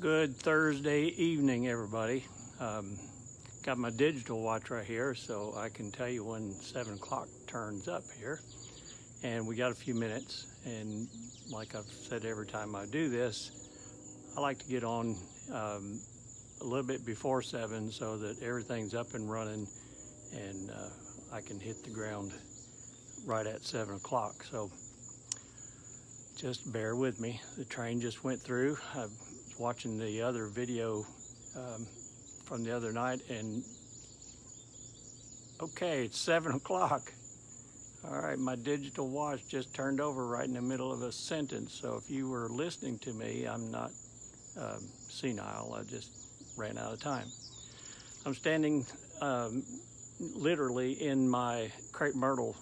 Good Thursday evening, everybody. Got my digital watch right here, so I can tell you when 7 o'clock turns up here. And we got a few minutes, and like I've said every time I do this, I like to get on a little bit before 7 so that everything's up and running, and I can hit the ground right at 7 o'clock. So just bear with me. The train just went through. I was watching the other video from the other night, and okay, it's 7 o'clock. All right, my digital watch just turned over right in the middle of a sentence. So if you were listening to me, I'm not senile. I just ran out of time. I'm standing literally in my crepe myrtle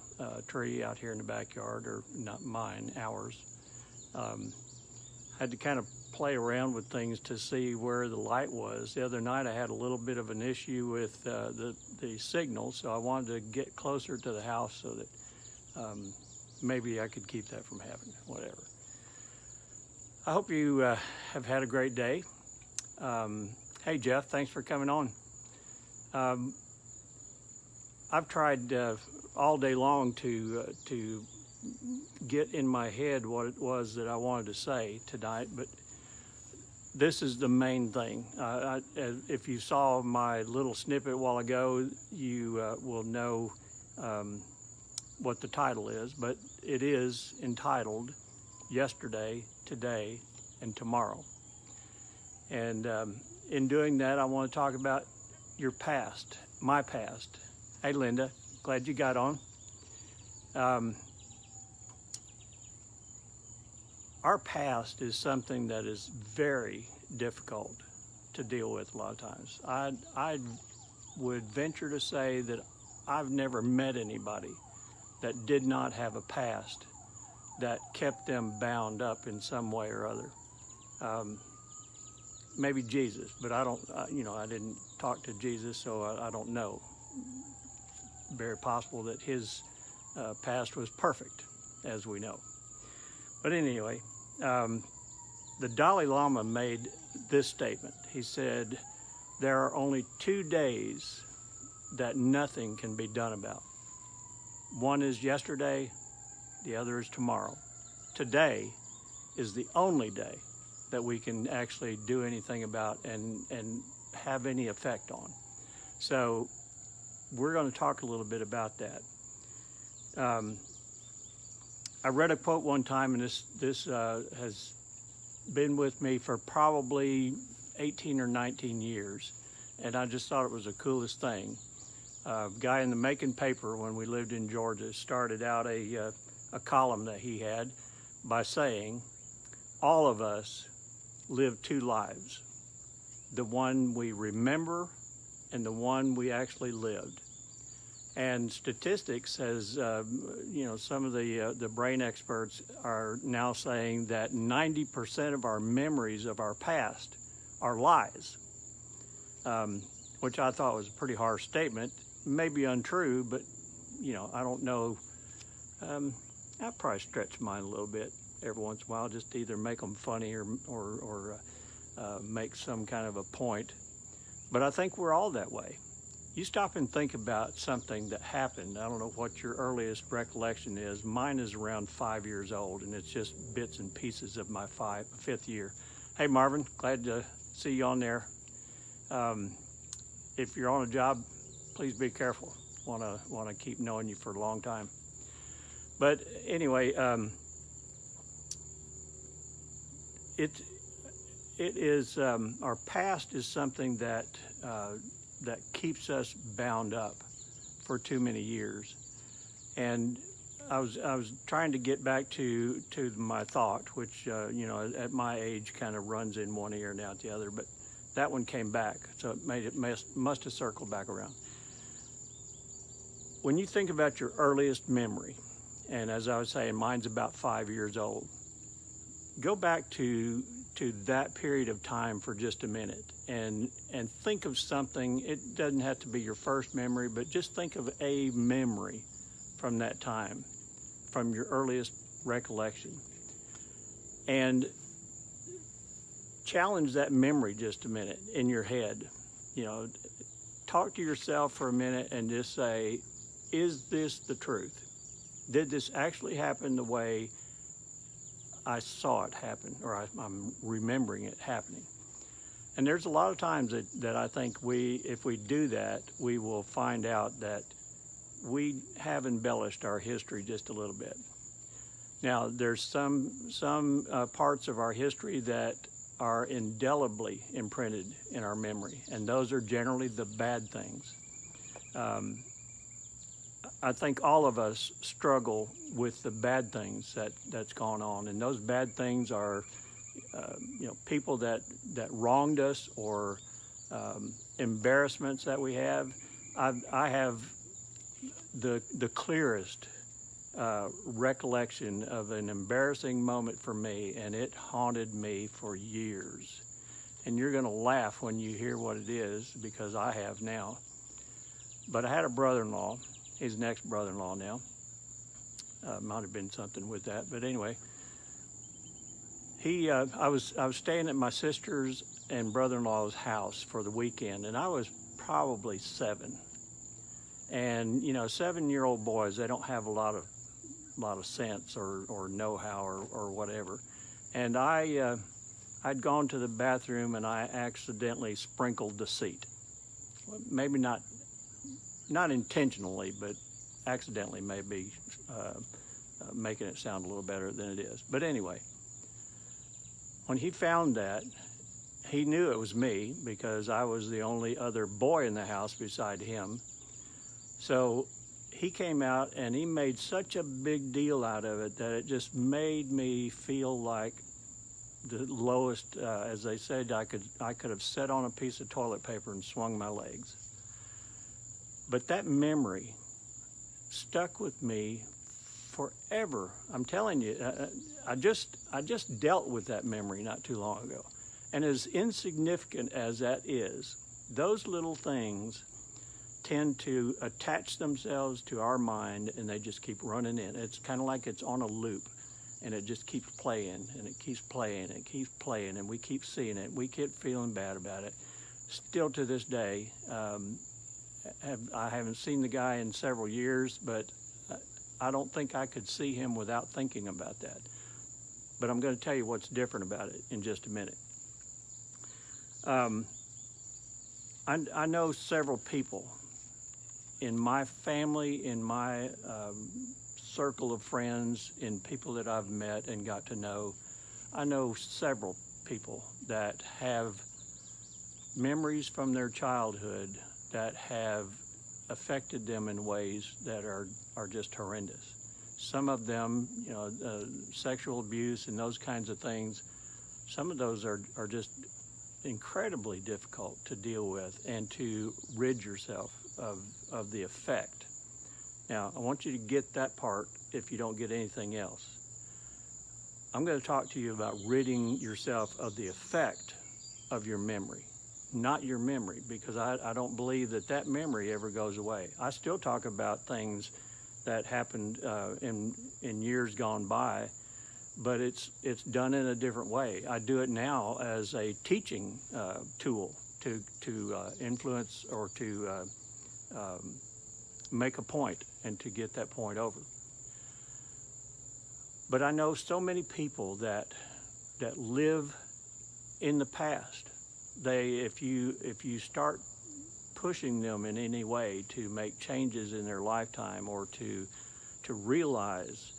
tree out here in the backyard, or not mine, ours. Had to kind of play around with things to see where the light was. The other night I had a little bit of an issue with the signal, so I wanted to get closer to the house so that maybe I could keep that from happening, whatever. I hope you have had a great day. Hey Jeff, thanks for coming on. I've tried all day long to get in my head what it was that I wanted to say tonight, but this is the main thing. If you saw my little snippet a while ago, you will know what the title is, but it is entitled Yesterday, Today, and Tomorrow. And in doing that, I want to talk about your past, my past. Hey Linda, glad you got on. Our past is something that is very difficult to deal with a lot of times. I would venture to say that I've never met anybody that did not have a past that kept them bound up in some way or other. Maybe Jesus, but I don't, I didn't talk to Jesus, so I don't know. Very possible that his past was perfect, as we know. But anyway, the Dalai Lama made this statement. He said, there are only 2 days that nothing can be done about. One is yesterday, the other is tomorrow. Today is the only day that we can actually do anything about and have any effect on. So we're going to talk a little bit about that. I read a quote one time, and this has been with me for probably 18 or 19 years, and I just thought it was the coolest thing. A guy in the Macon paper when we lived in Georgia started out a column that he had by saying, all of us live 2 lives, the one we remember and the one we actually lived. And statistics has, some of the brain experts are now saying that 90% of our memories of our past are lies, which I thought was a pretty harsh statement. Maybe untrue, but, I don't know. I probably stretch mine a little bit every once in a while, just to either make them funny or make some kind of a point. But I think we're all that way. You stop and think about something that happened. I don't know what your earliest recollection is. Mine is around 5 years old, and it's just bits and pieces of my 5th year. Hey, Marvin, glad to see you on there. If you're on a job, please be careful. Want to keep knowing you for a long time. But anyway, it is our past is something that keeps us bound up for too many years. And I was trying to get back to my thought, which at my age kind of runs in one ear and out the other, but that one came back, so it must have circled back around. When you think about your earliest memory, and as I was saying, mine's about 5 years old, go back to that period of time for just a minute and think of something. It doesn't have to be your first memory, but just think of a memory from that time, from your earliest recollection. And challenge that memory just a minute in your head. You know, talk to yourself for a minute and just say, is this the truth? Did this actually happen the way I saw it happen, or I'm remembering it happening? And there's a lot of times that I think if we do that, we will find out that we have embellished our history just a little bit. Now, there's some parts of our history that are indelibly imprinted in our memory, and those are generally the bad things. I think all of us struggle with the bad things that's gone on, and those bad things are, people that wronged us, or embarrassments that we have. I have the clearest recollection of an embarrassing moment for me, and it haunted me for years. And you're going to laugh when you hear what it is, because I have now. But I had a brother-in-law. He's next brother-in-law now. Might have been something with that, but anyway. I was staying at my sister's and brother-in-law's house for the weekend, and I was probably 7. And 7-year-old boys, they don't have a lot of sense or know-how or whatever. And I'd gone to the bathroom and I accidentally sprinkled the seat. Maybe not intentionally, but accidentally, maybe making it sound a little better than it is. But anyway, when he found that, he knew it was me, because I was the only other boy in the house beside him. So he came out and he made such a big deal out of it that it just made me feel like the lowest, as they said, I could have sat on a piece of toilet paper and swung my legs. But that memory stuck with me forever. I'm telling you, I just dealt with that memory not too long ago. And as insignificant as that is, those little things tend to attach themselves to our mind, and they just keep running in. It's kind of like it's on a loop, and it just keeps playing, and it keeps playing, and it keeps playing, and we keep seeing it. We keep feeling bad about it. Still to this day, I haven't seen the guy in several years, but I don't think I could see him without thinking about that. But I'm going to tell you what's different about it in just a minute. I know several people in my family, in my circle of friends, in people that I've met and got to know. I know several people that have memories from their childhood that have affected them in ways that are just horrendous. Some of them, sexual abuse and those kinds of things, some of those are just incredibly difficult to deal with and to rid yourself of the effect. Now, I want you to get that part if you don't get anything else. I'm going to talk to you about ridding yourself of the effect of your memory, not your memory, because I don't believe that memory ever goes away. I still talk about things that happened in years gone by, but it's done in a different way. I do it now as a teaching tool to influence or to make a point and to get that point over. But I know so many people that live in the past. If you start pushing them in any way to make changes in their lifetime or to realize,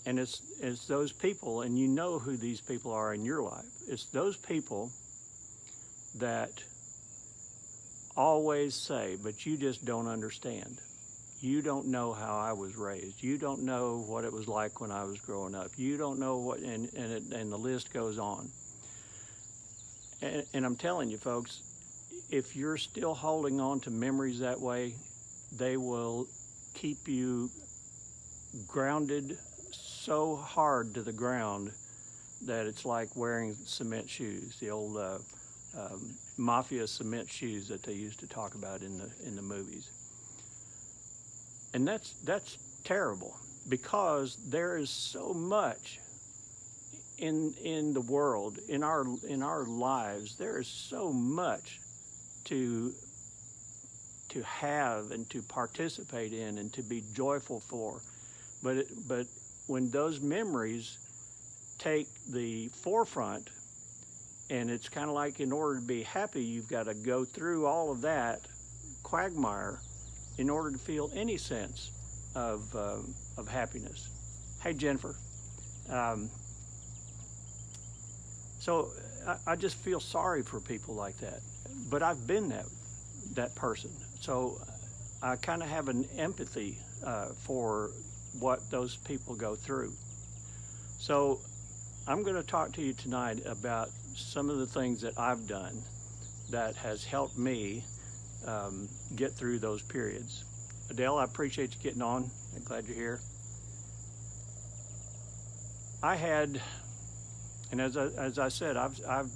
and it's those people, and you know who these people are in your life. It's those people that always say, but you just don't understand. You don't know how I was raised. You don't know what it was like when I was growing up. You don't know what, and the list goes on. And I'm telling you, folks, if you're still holding on to memories that way, they will keep you grounded so hard to the ground that it's like wearing cement shoes, the old mafia cement shoes that they used to talk about in the movies. And that's terrible, because there is so much in the world, in our lives, there is so much to have and to participate in and to be joyful for, but when those memories take the forefront, and it's kind of like, in order to be happy, you've got to go through all of that quagmire in order to feel any sense of happiness. Hey, Jennifer. So I just feel sorry for people like that, but I've been that person. So I kind of have an empathy for what those people go through. So I'm going to talk to you tonight about some of the things that I've done that has helped me get through those periods. Adele, I appreciate you getting on. I'm glad you're here. I had, and as I said, I've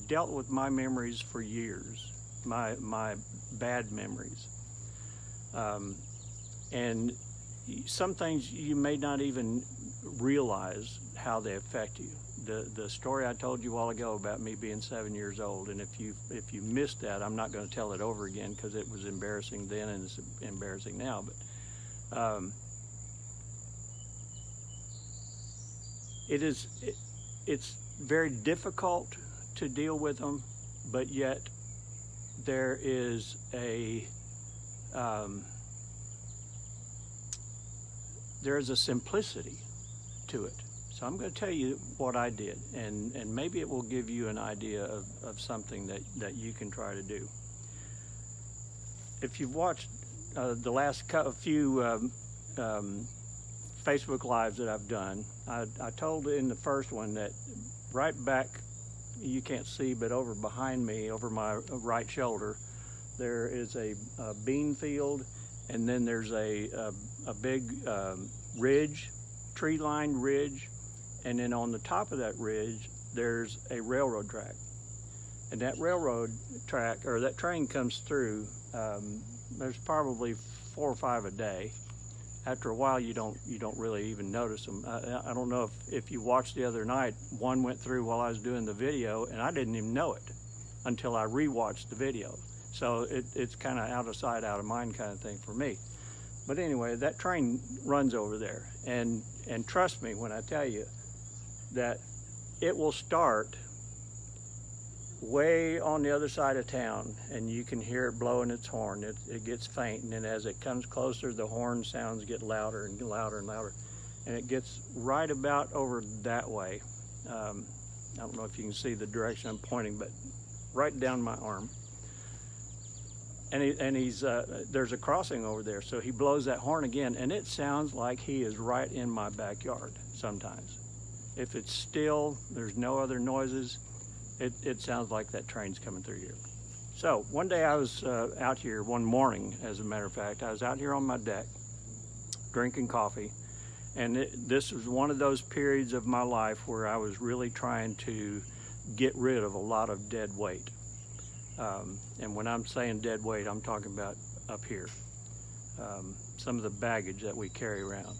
dealt with my memories for years, my bad memories, and some things you may not even realize how they affect you. The story I told you a while ago about me being 7 years old, and if you missed that, I'm not going to tell it over again because it was embarrassing then and it's embarrassing now. But it's very difficult to deal with them, but yet there is a simplicity to it. So I'm going to tell you what I did, and maybe it will give you an idea of something that you can try to do. If you've watched the last few Facebook Lives that I've done, I told in the first one that right back, you can't see, but over behind me, over my right shoulder, there is a bean field, and then there's a big ridge, tree-lined ridge, and then on the top of that ridge, there's a railroad track. And that railroad track, or that train comes through, there's probably 4 or 5 a day. After a while, you don't really even notice them. I don't know if you watched the other night, one went through while I was doing the video, and I didn't even know it until I rewatched the video. So it's kind of out of sight, out of mind kind of thing for me. But anyway, that train runs over there, and trust me when I tell you that it will start way on the other side of town, and you can hear it blowing its horn. It gets faint, and then as it comes closer, the horn sounds get louder and louder and louder, and it gets right about over that way. I don't know if you can see the direction I'm pointing, but right down my arm. And he's there's a crossing over there, so he blows that horn again, and it sounds like he is right in my backyard sometimes. If it's still, there's no other noises, it sounds like that train's coming through here. So one day I was out here one morning, as a matter of fact. I was out here on my deck drinking coffee, and this was one of those periods of my life where I was really trying to get rid of a lot of dead weight. And when I'm saying dead weight, I'm talking about up here, some of the baggage that we carry around.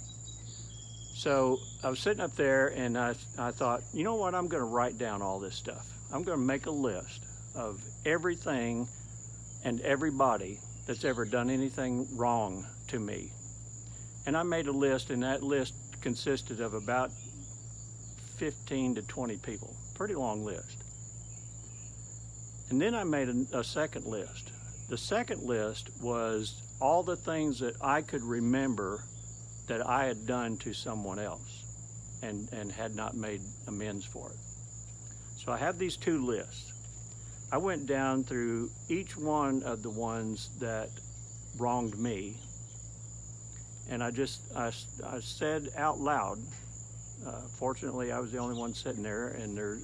So I was sitting up there, and I thought, you know what, I'm going to write down all this stuff. I'm going to make a list of everything and everybody that's ever done anything wrong to me. And I made a list, and that list consisted of about 15 to 20 people. Pretty long list. And then I made a second list. The second list was all the things that I could remember that I had done to someone else and had not made amends for it. So I have these two lists. I went down through each one of the ones that wronged me, and I said out loud, fortunately I was the only one sitting there, and their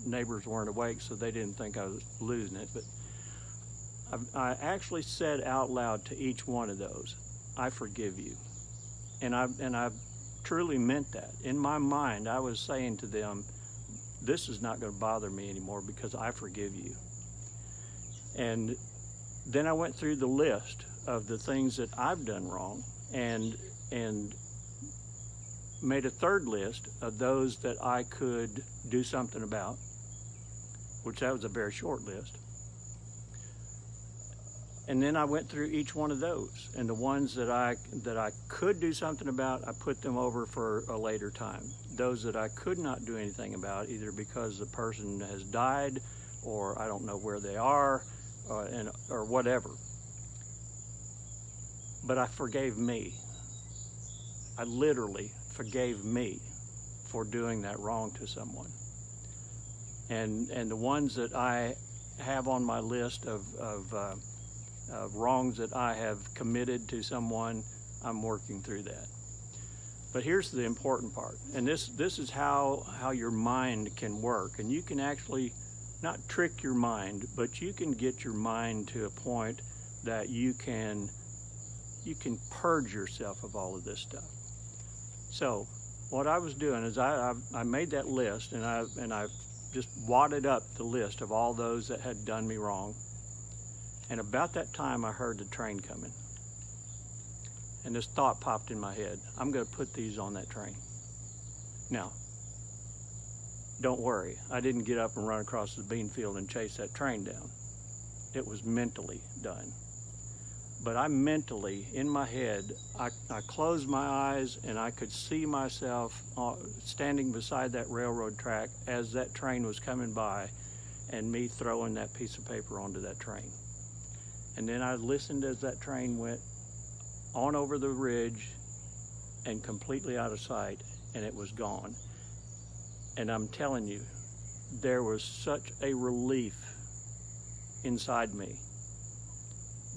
neighbors weren't awake, so they didn't think I was losing it, but I actually said out loud to each one of those, I forgive you. And I truly meant that. In my mind, I was saying to them, this is not going to bother me anymore because I forgive you. And then I went through the list of the things that I've done wrong, and made a third list of those that I could do something about, which that was a very short list. And then I went through each one of those, and the ones that I could do something about, I put them over for a later time. Those that I could not do anything about, either because the person has died, or I don't know where they are, or whatever. But I forgave me. I literally forgave me for doing that wrong to someone. And the ones that I have on my list of wrongs that I have committed to someone, I'm working through that. But here's the important part, and this is how your mind can work. And you can actually not trick your mind, but you can get your mind to a point that you can purge yourself of all of this stuff. So what I was doing is I made that list, and I just wadded up the list of all those that had done me wrong. And about that time, I heard the train coming. And this thought popped in my head: I'm going to put these on that train. Now, don't worry, I didn't get up and run across the bean field and chase that train down. It was mentally done. But I mentally, in my head, I closed my eyes, and I could see myself standing beside that railroad track as that train was coming by, and me throwing that piece of paper onto that train. And then I listened as that train went on over the ridge and completely out of sight, and it was gone. And I'm telling you, there was such a relief inside me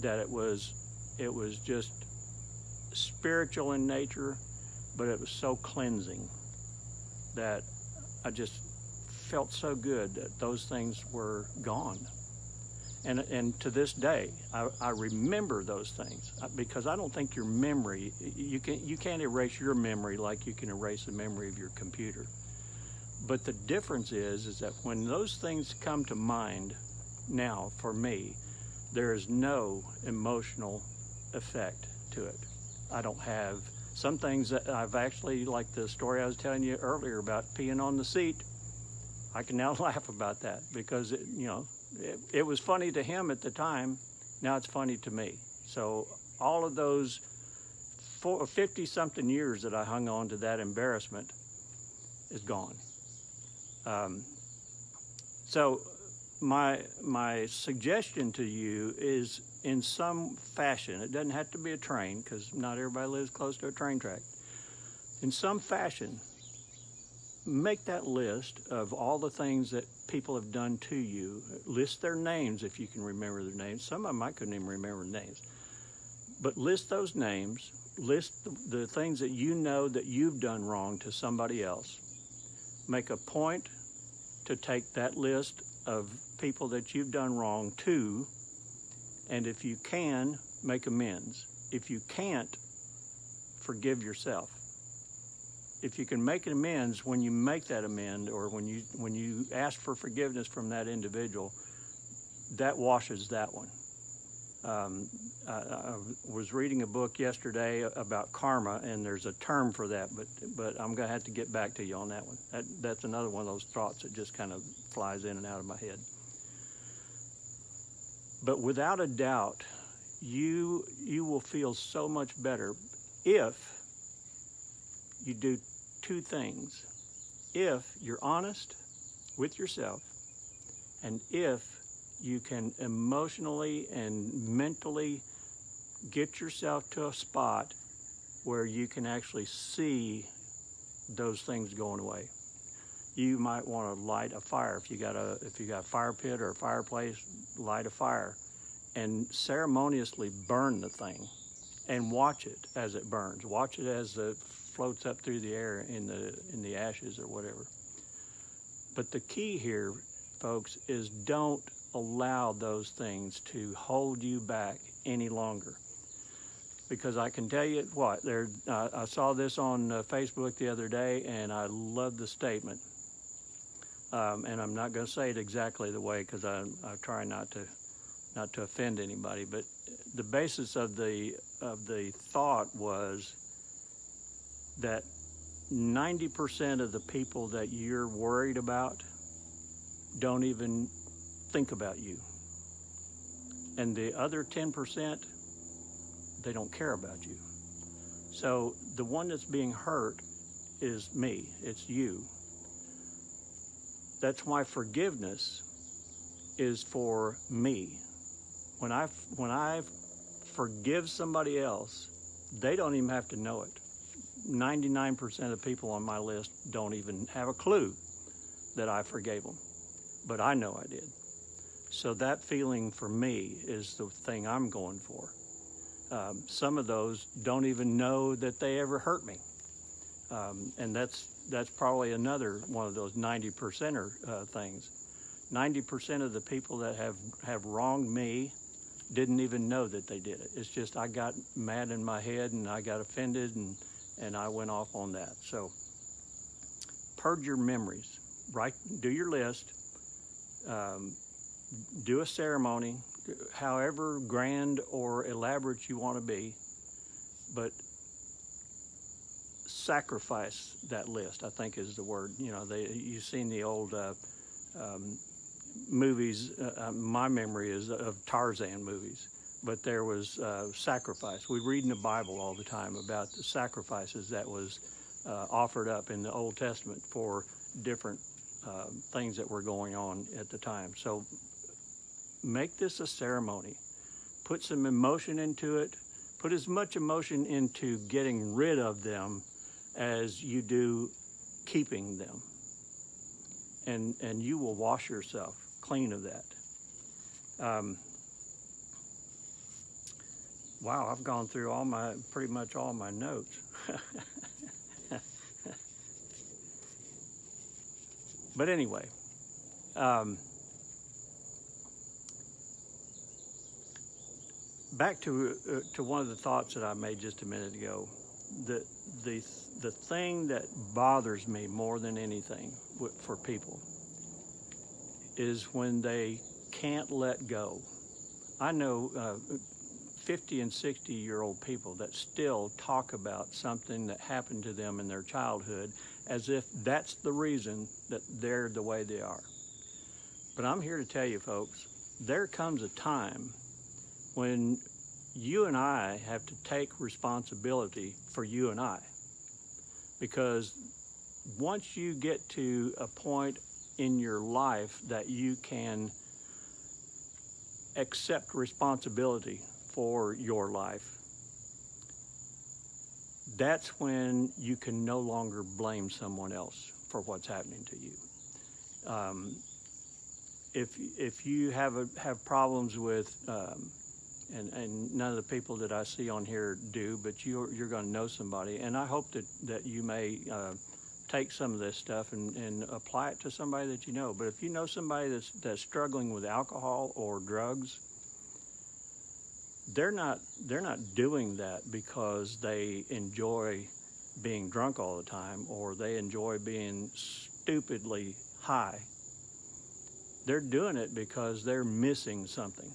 that it was just spiritual in nature, but it was so cleansing that I just felt so good that those things were gone. And to this day, I remember those things, because I don't think your memory, you can't erase your memory like you can erase the memory of your computer. But the difference is that when those things come to mind now, for me, there is no emotional effect to it. I don't have some things that I've actually, like the story I was telling you earlier about peeing on the seat. I can now laugh about that because it was funny to him at the time. Now it's funny to me. So all of those 50-something years that I hung on to that embarrassment is gone. So my suggestion to you is, in some fashion, it doesn't have to be a train, because not everybody lives close to a train track. In some fashion, make that list of all the things that people have done to you. List their names if you can remember their names. Some of them I couldn't even remember names. But list those names. List the things that you know that you've done wrong to somebody else. Make a point to take that list of people that you've done wrong to, and if you can, make amends. If you can't, forgive yourself. If you can make an amends, when you make that amend, or when you ask for forgiveness from that individual, that washes that one. I was reading a book yesterday about karma, and there's a term for that, but I'm going to have to get back to you on that one. That's another one of those thoughts that just kind of flies in and out of my head. But without a doubt, you will feel so much better if you do two things. If you're honest with yourself, and if you can emotionally and mentally get yourself to a spot where you can actually see those things going away. You might want to light a fire. If you got a fire pit or a fireplace, light a fire and ceremoniously burn the thing, and watch it as it burns. Watch it as it floats up through the air in the ashes or whatever. But the key here, folks, is don't allow those things to hold you back any longer. Because I can tell you what, I saw this on Facebook the other day, and I love the statement. And I'm not going to say it exactly the way, because I try not to offend anybody. But the basis of the thought was that 90% of the people that you're worried about don't even think about you. And the other 10%, they don't care about you. So the one that's being hurt is me, it's you. That's why forgiveness is for me. When I forgive somebody else, they don't even have to know it. 99% of people on my list don't even have a clue that I forgave them, but I know I did. So that feeling for me is the thing I'm going for. Some of those don't even know that they ever hurt me, and that's probably another one of those 90%er things. 90% of the people that have wronged me didn't even know that they did it. It's just I got mad in my head and I got offended and I went off on that. So purge your memories. Do your list. Do a ceremony, however grand or elaborate you want to be, but sacrifice that list, I think is the word. You know, you've seen the old movies. My memory is of Tarzan movies, but there was sacrifice. We read in the Bible all the time about the sacrifices that was offered up in the Old Testament for different things that were going on at the time. So make this a ceremony. Put some emotion into it. Put as much emotion into getting rid of them as you do keeping them. And you will wash yourself clean of that. Wow, I've gone through pretty much all my notes. But anyway, back to one of the thoughts that I made just a minute ago. The thing that bothers me more than anything for people is when they can't let go. I know 50 and 60-year-old people that still talk about something that happened to them in their childhood as if that's the reason that they're the way they are. But I'm here to tell you, folks, there comes a time when you and I have to take responsibility for you and I. Because once you get to a point in your life that you can accept responsibility for your life, that's when you can no longer blame someone else for what's happening to you. If you have problems with, and none of the people that I see on here do, but you're going to know somebody, and I hope that you may take some of this stuff and apply it to somebody that you know. But if you know somebody that's struggling with alcohol or drugs, they're not doing that because they enjoy being drunk all the time or they enjoy being stupidly high. They're doing it because they're missing something.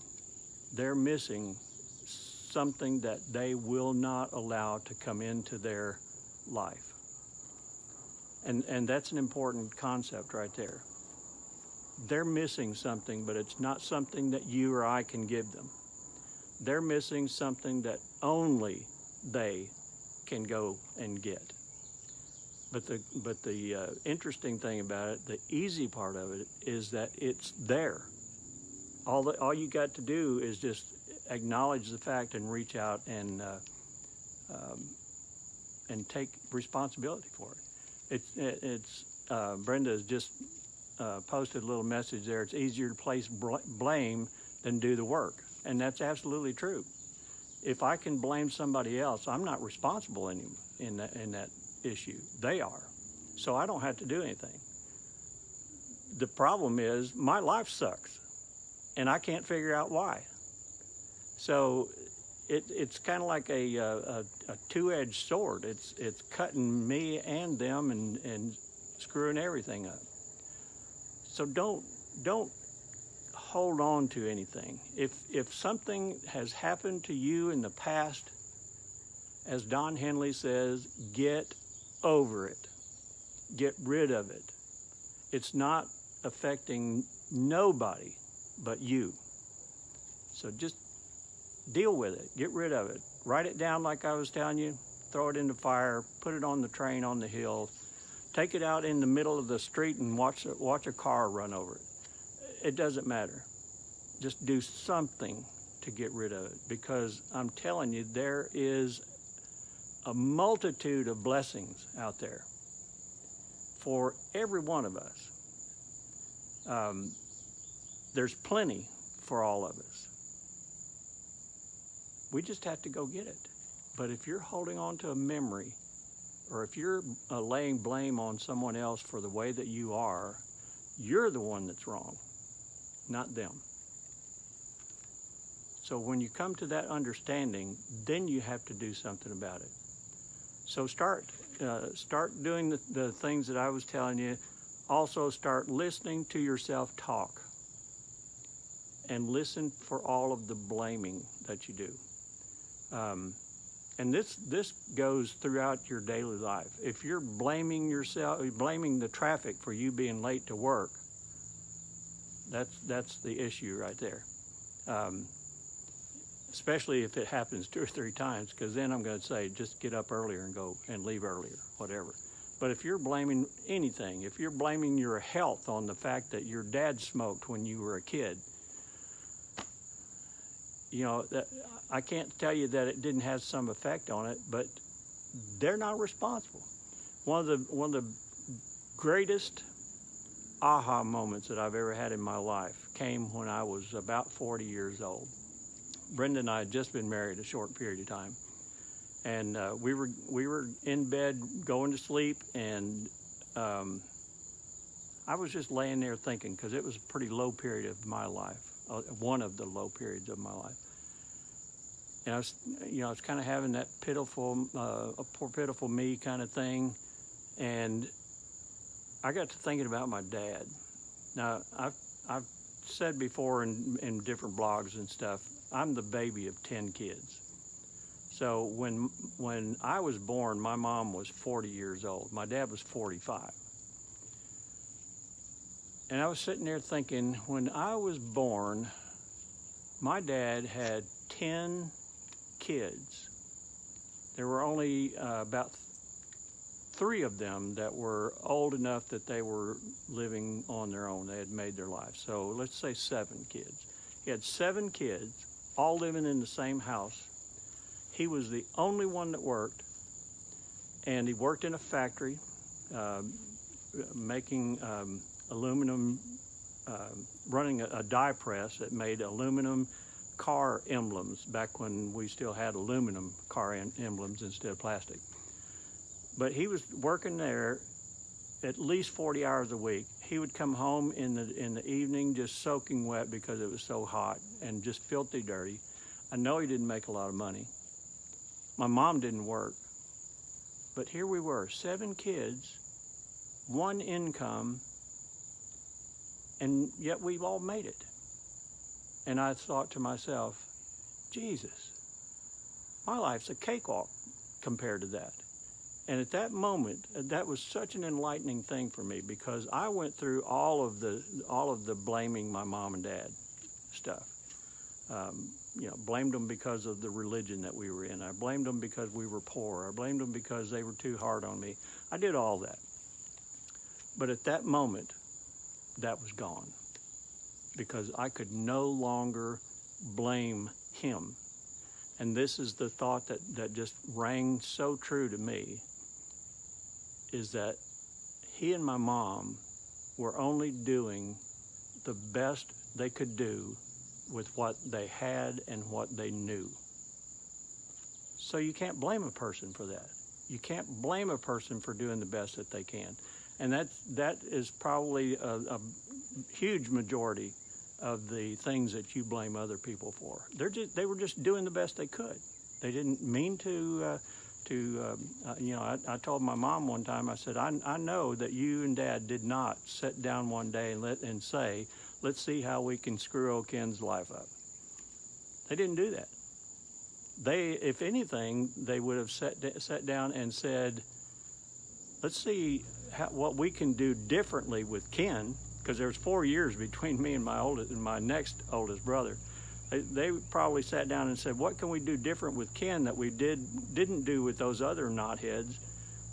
They're missing something that they will not allow to come into their life. And that's an important concept right there. They're missing something, but it's not something that you or I can give them. They're missing something that only they can go and get. But the interesting thing about it, the easy part of it, is that it's there. All you got to do is just acknowledge the fact and reach out and take responsibility for it. It's Brenda has just posted a little message there. It's easier to place blame than do the work, and that's absolutely true. If I can blame somebody else, I'm not responsible in that issue. They are, so I don't have to do anything. The problem is my life sucks, and I can't figure out why. So it's kind of like a two-edged sword. It's cutting me and them and screwing everything up. So don't hold on to anything. If something has happened to you in the past, as Don Henley says, get over it. get rid of it. It's not affecting nobody but you. So just deal with it. Get rid of it. Write it down like I was telling you. Throw it in the fire. Put it on the train on the hill. Take it out in the middle of the street and watch a car run over it. It doesn't matter. Just do something to get rid of it, because I'm telling you, there is a multitude of blessings out there for every one of us. There's plenty for all of us. We just have to go get it. But if you're holding on to a memory, or if you're laying blame on someone else for the way that you are, you're the one that's wrong, not them. So when you come to that understanding, then you have to do something about it. So start doing the things that I was telling you. Also start listening to yourself talk, and listen for all of the blaming that you do. And this goes throughout your daily life. If you're blaming yourself, blaming the traffic for you being late to work, that's the issue right there. Especially if it happens 2 or 3 times, because then I'm going to say, just get up earlier and go and leave earlier, whatever. But if you're blaming anything, if you're blaming your health on the fact that your dad smoked when you were a kid, you know, I can't tell you that it didn't have some effect on it, but they're not responsible. One of the greatest aha moments that I've ever had in my life came when I was about 40 years old. Brenda and I had just been married a short period of time, and we were in bed going to sleep, and I was just laying there thinking, because it was a pretty low period of my life, one of the low periods of my life. And I was kind of having that pitiful, a poor pitiful me kind of thing, and I got to thinking about my dad. Now, I've said before in different blogs and stuff, I'm the baby of 10 kids. So when I was born, my mom was 40 years old. My dad was 45. And I was sitting there thinking, when I was born, my dad had 10 kids. There were only about 3 of them that were old enough that they were living on their own. They had made their life. So let's say 7 kids. He had 7 kids, all living in the same house. He was the only one that worked, and he worked in a factory making aluminum, running a die press that made aluminum car emblems back when we still had aluminum car emblems instead of plastic. But he was working there at least 40 hours a week. He would come home in the evening just soaking wet because it was so hot and just filthy dirty. I know he didn't make a lot of money. My mom didn't work. But here we were, 7 kids, 1 income, and yet we've all made it. And I thought to myself, Jesus, my life's a cakewalk compared to that. And at that moment, that was such an enlightening thing for me, because I went through all of the blaming my mom and dad stuff. Blamed them because of the religion that we were in. I blamed them because we were poor. I blamed them because they were too hard on me. I did all that. But at that moment, that was gone, because I could no longer blame him. And this is the thought that just rang so true to me, is that he and my mom were only doing the best they could do with what they had and what they knew. So you can't blame a person for that. You can't blame a person for doing the best that they can. And that is probably a huge majority of the things that you blame other people for. They were just doing the best they could. They didn't mean to. I told my mom one time, I said, I know that you and Dad did not sit down one day and say, let's see how we can screw old Ken's life up. They didn't do that. If anything, they would have sat down and said, let's see what we can do differently with Ken, because there's 4 years between me and my next oldest brother. They probably sat down and said, what can we do different with Ken that we didn't do with those other knotheads?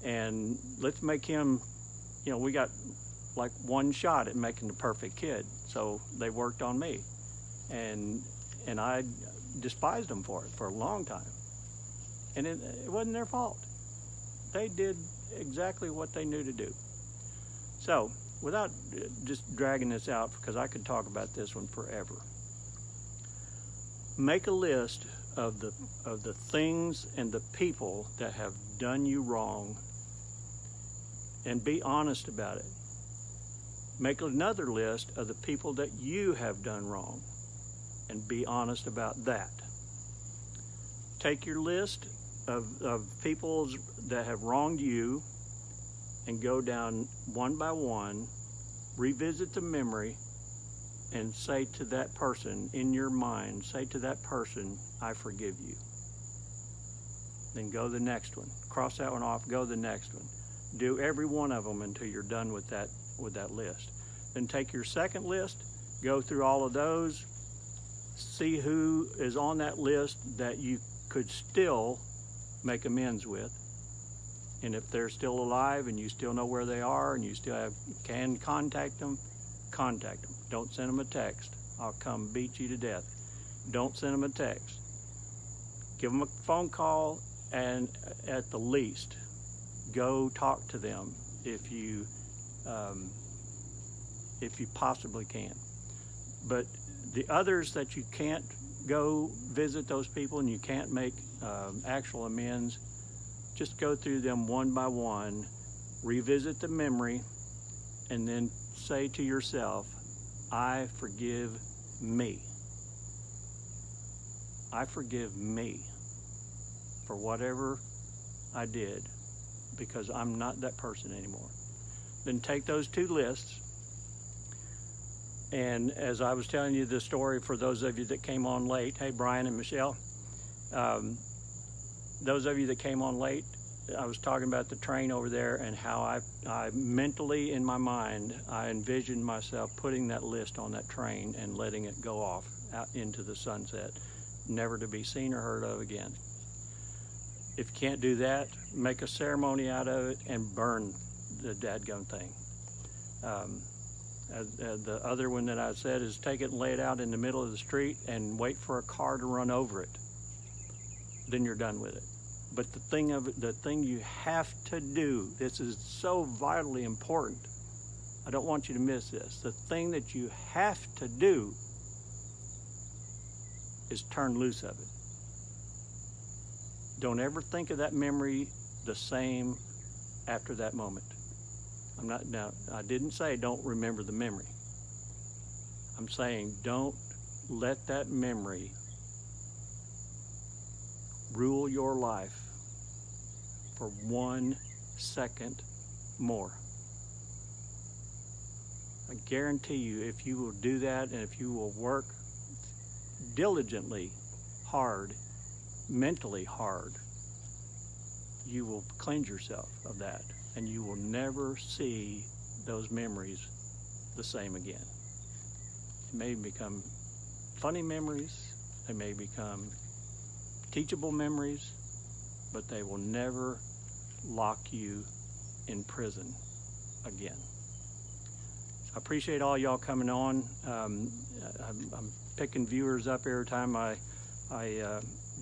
And let's make him, we got like one shot at making the perfect kid. So they worked on me. And I despised them for it for a long time. And it wasn't their fault. They did exactly what they knew to do. So, without just dragging this out, because I could talk about this one forever, make a list of the things and the people that have done you wrong, and be honest about it. Make another list of the people that you have done wrong, and be honest about that. Take your list of people that have wronged you and go down one by one, revisit the memory, and say to that person in your mind, say to that person, I forgive you. Then go the next one. Cross that one off, go the next one. Do every one of them until you're done with that list. Then take your second list, go through all of those, see who is on that list that you could still make amends with. And if they're still alive and you still know where they are and you still can contact them, contact them. Don't send them a text. I'll come beat you to death. Don't send them a text. Give them a phone call, and at the least, go talk to them if you possibly can. But the others that you can't go visit those people and you can't make actual amends, just go through them one by one, revisit the memory, and then say to yourself, I forgive me. I forgive me for whatever I did, because I'm not that person anymore. Then take those two lists, and as I was telling you the story for those of you that came on late, hey Brian and Michelle, those of you that came on late, I was talking about the train over there and how I mentally in my mind, I envisioned myself putting that list on that train and letting it go off out into the sunset, never to be seen or heard of again. If you can't do that, make a ceremony out of it and burn the dadgum thing. The other one that I said is take it and lay it out in the middle of the street and wait for a car to run over it. Then you're done with it. But the thing you have to do, this is so vitally important. I don't want you to miss this. The thing that you have to do is turn loose of it. Don't ever think of that memory the same after that moment. I didn't say don't remember the memory. I'm saying don't let that memory rule your life for 1 second more. I guarantee you, if you will do that and if you will work diligently hard, mentally hard, you will cleanse yourself of that, and you will never see those memories the same again. It may become funny memories, they may become teachable memories, but they will never lock you in prison again. I appreciate all y'all coming on. I'm picking viewers up every time I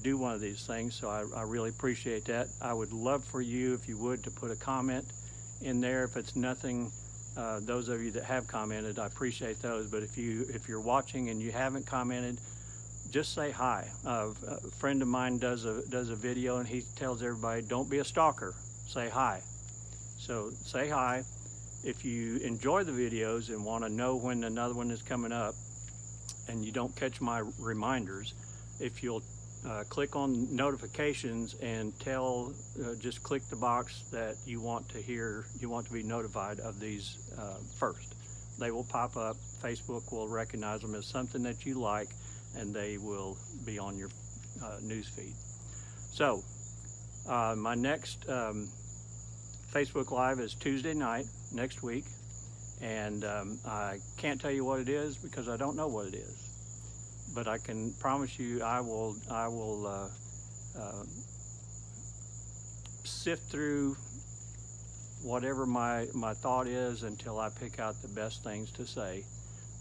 do one of these things, so I really appreciate that. I would love for you, if you would, to put a comment in there. If it's nothing, those of you that have commented, I appreciate those. But if you're watching and you haven't commented, just say hi. A friend of mine does a video, and he tells everybody, don't be a stalker, say hi. So say hi. If you enjoy the videos and want to know when another one is coming up and you don't catch my reminders, if you'll click on notifications and just click the box that you want to be notified of these first. They will pop up. Facebook will recognize them as something that you like, and they will be on your news feed. So my next Facebook Live is Tuesday night next week, and I can't tell you what it is because I don't know what it is. But I can promise you, I will sift through whatever my thought is until I pick out the best things to say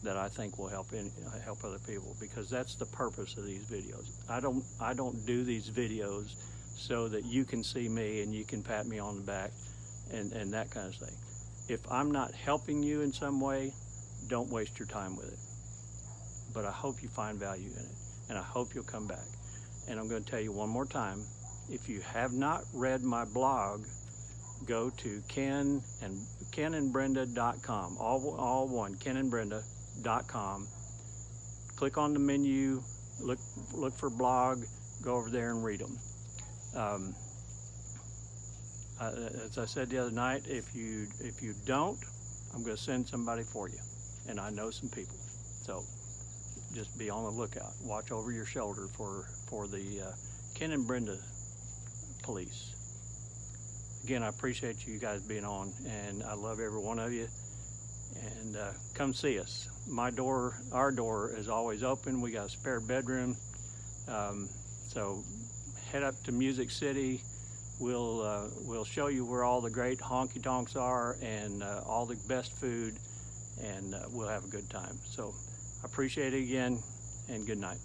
that I think will help other people, because that's the purpose of these videos. I don't do these videos so that you can see me and you can pat me on the back and that kind of thing. If I'm not helping you in some way, don't waste your time with it. But I hope you find value in it, and I hope you'll come back. And I'm going to tell you one more time, if you have not read my blog, go to kenandbrenda.com, all one, kenandbrenda.com. Click on the menu, look for blog, go over there and read them. As I said the other night, if you don't, I'm going to send somebody for you, and I know some people. So just be on the lookout. Watch over your shoulder for the Ken and Brenda police. Again, I appreciate you guys being on, and I love every one of you. And come see us. Our door is always open. We got a spare bedroom. So head up to Music City. We'll show you where all the great honky tonks are and all the best food, and we'll have a good time. So I appreciate it again, and good night.